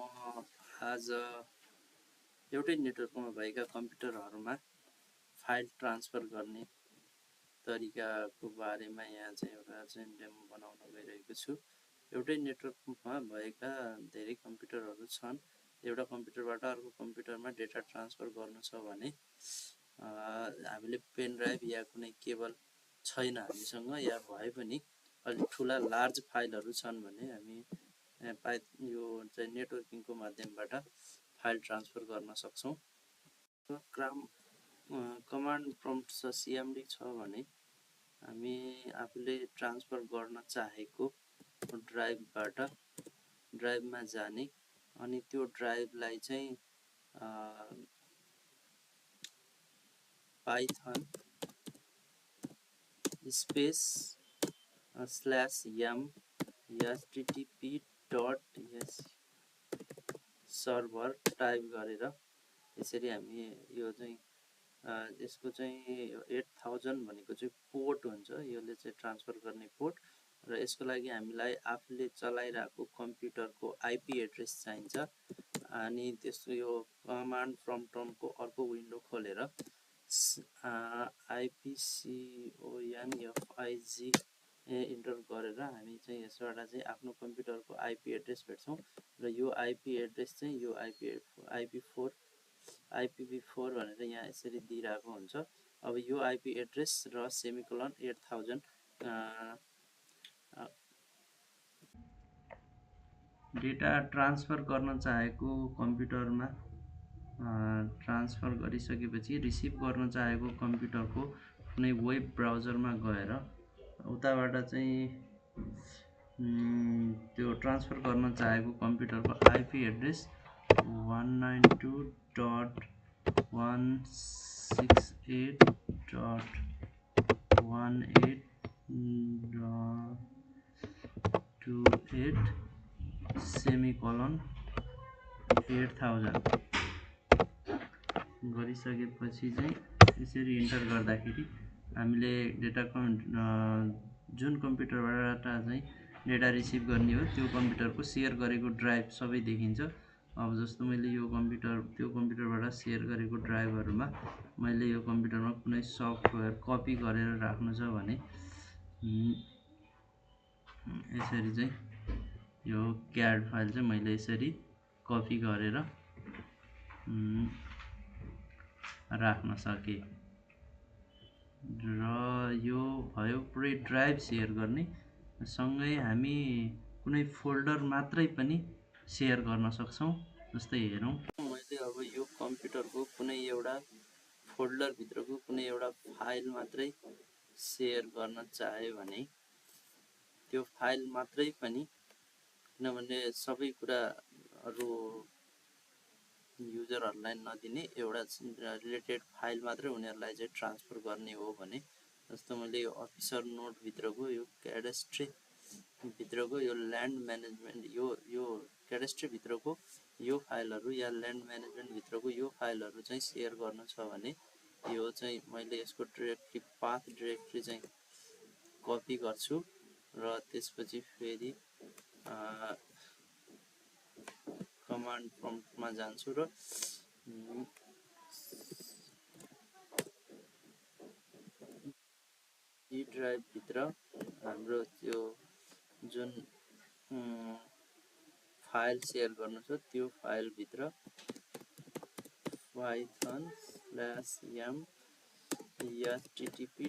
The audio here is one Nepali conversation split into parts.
आज एउटै नेटवर्कमा भएका कम्प्युटरहरूमा फाइल ट्रान्सफर गर्ने तरिकाको बारेमा यहाँ चाहिँ एउटा डेमो बनाउन गइरहेको छु। एउटै नेटवर्कमा भएका धेरै कम्प्युटरहरू छन्। एउटा कम्प्युटरबाट अर्को कम्प्युटरमा डेटा ट्रान्सफर गर्नु छ भने हामीले पेन ड्राइभ या कुनै केबल छैन हामीसँग, या भए पनि अलि ठुला लार्ज फाइलहरू छन् भने हामी यो चाहिँ नेटवर्किङको माध्यमबाट फाइल ट्रान्सफर गर्न सक्छौँ। कमान्ड प्रम्प्ट छ cmd छ भने हामी आफूले ट्रान्सफर गर्न चाहेको ड्राइभमा जाने अनि त्यो ड्राइभलाई चाहिँ Python space /yum http:// server type गरेर यसरी हामी यो चाहिँ यसको चाहिँ 8000 भनेको चाहिँ पोर्ट हुन्छ, यसले चाहिँ ट्रान्सफर गर्ने पोर्ट, र यसको लागि हामीलाई आफूले चलाइरहेको कम्प्युटरको आइपी एड्रेस चाहिन्छ। अनि त्यसको यो कमान्ड प्रम्प्टको अर्को विन्डो खोलेर IPCONFIG इन्टर गरेर हामी चाहिँ यसबाट चाहिँ आफ्नो कम्प्युटरको आइपी एड्रेस भेट्छौँ, र यो आइपी एड्रेस चाहिँ यो IPv4 भनेर यहाँ यसरी दिइरहेको हुन्छ। अब यो आइपी एड्रेस र सेमिकोलन 8000 डेटा ट्रान्सफर गर्न चाहेको कम्प्युटरमा ट्रान्सफर गरिसकेपछि रिसिभ गर्न चाहेको कम्प्युटरको कुनै वेब ब्राउजरमा गएर उताबाट चाहिँ त्यो ट्रान्सफर गर्न चाहेको कम्प्युटरको आइपी एड्रेस 192.168.28 सेमिकोलन 8000 गरिसकेपछि चाहिँ यसरी इन्टर गर्दाखेरि हामीले जुन कम्प्युटरबाट चाहिँ डेटा रिसिभ गर्ने हो त्यो कम्प्युटरको सेयर गरेको ड्राइभ सबै देखिन्छ। अब जस्तो मैले यो त्यो कम्प्युटरबाट सेयर गरेको ड्राइभहरूमा मैले यो कम्प्युटरमा कुनै सफ्टवेयर कपी गरेर राख्नु छ भने यसरी चाहिँ यो क्याड फाइल चाहिँ मैले यसरी कपी गरेर राख्न सके, र यो भयो पुरै ड्राइभ सेयर गर्ने। सँगै हामी कुनै फोल्डर मात्रै पनि सेयर गर्न सक्छौँ। जस्तै हेरौँ, मैले अब यो कम्प्युटरको कुनै एउटा फोल्डरभित्रको कुनै एउटा फाइल मात्रै सेयर गर्न चाहे भने त्यो फाइल मात्रै पनि, किनभने सबै कुराहरू युजरहरूलाई नदिने, एउटा रिलेटेड फाइल मात्रै उनीहरूलाई चाहिँ ट्रान्सफर गर्ने हो भने, जस्तो मैले यो अफिसर नोटभित्रको यो क्याडेस्ट्री भित्रको यो ल्यान्ड म्यानेजमेन्ट यो क्याडेस्ट्री भित्रको यो फाइलहरू या ल्यान्ड म्यानेजमेन्ट भित्रको यो फाइलहरू चाहिँ सेयर गर्नु छ भने यो चाहिँ मैले यसको डिरेक्टरी पाथ डिरेक्टरी चाहिँ कपी गर्छु, र त्यसपछि फेरि कमान्ड प्रम्प्टमा जान्छु र डी ड्राइभ भित्र हाम्रो त्यो जुन फाइल सेयर गर्नु छ त्यो फाइल भित्र python/yum http://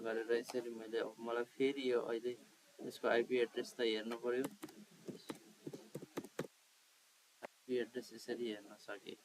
गरेर यसरी मैले मलाई फेरि यो अहिले यसको आइपी एड्रेस त हेर्नु पर्यो, आइपी एड्रेस यसरी हेर्न सके।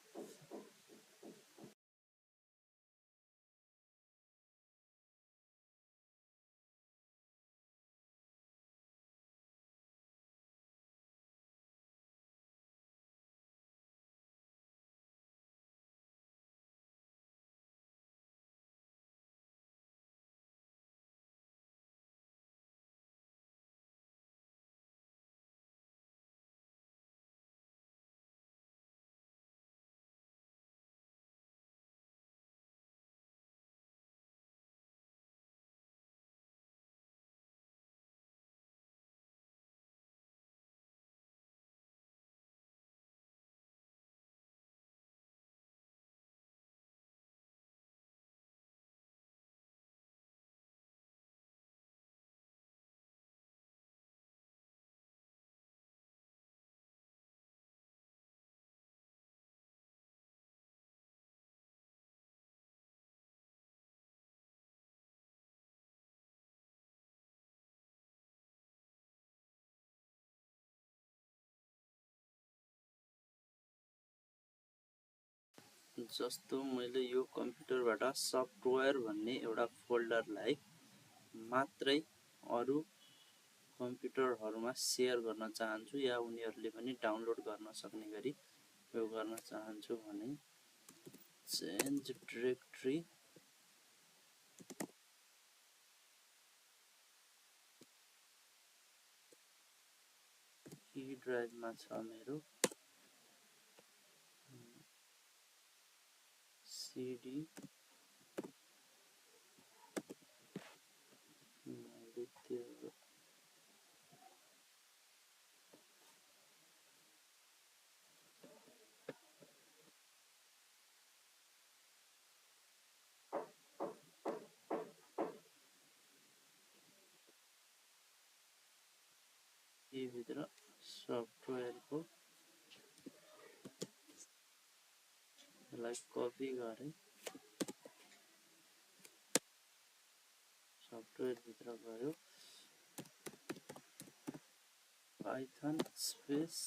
जस्तो मैले यो कम्प्युटरबाट सफ्टवेयर भन्ने एउटा फोल्डरलाई मात्रै अरू कम्प्युटरहरूमा सेयर गर्न चाहन्छु या उनीहरूले पनि डाउनलोड गर्न सक्ने गरी यो गर्न चाहन्छु भने चेन्ज डिरेक्टरी की ड्राइभमा छ मेरो सिडी मैले त्यो यी भित्र सफ्टवेयरको यसलाई कपी गरे सफ्टवेयर भित्र गयो पाइथन स्पेस